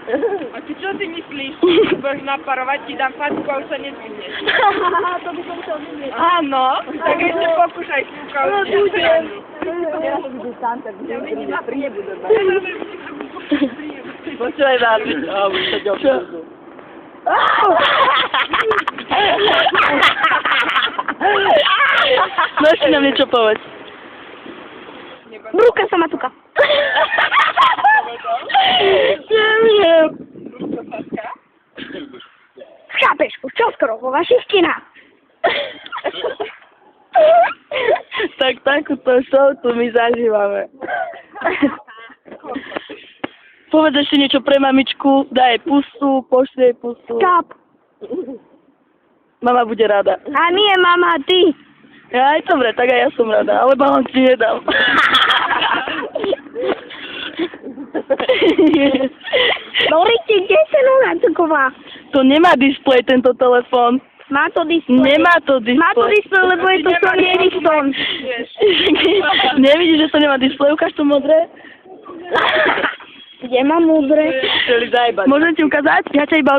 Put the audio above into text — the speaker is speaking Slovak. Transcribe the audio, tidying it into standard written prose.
A ty čo si myslíš? Budeš naparovať, ti dám facku a už sa nezvykneš. To by som chcel vidieť. Áno, tak ešte pokúšaj kúka. No, budem. Ja som videl sám, tak Ja vidím na príjebu do Počúvaj vás. Čo? No ešte nám niečo povedz. Brúka sa matúka. Neviem. Chápeš, už čoskoro vo vašich kinách. Tak takúto show tu my zažívame. Povedz ešte niečo pre mamičku, daj jej pusu, pošli jej pusu. Stop. Mama bude rada. A nie, mama, ty. Ja aj dobre, tak aj ja som rada, ale balón ti nedám. Dorite, kde sa Nora Cuková? To nemá displej, tento telefón. Má to displej. Nemá to displej. Má to displej, lebo je to Sony Ericsson. Nevidíš, že to nemá displej? Ukáž to modré. Kde mám múdre? Môžem ti ukázať? Ja ťa iba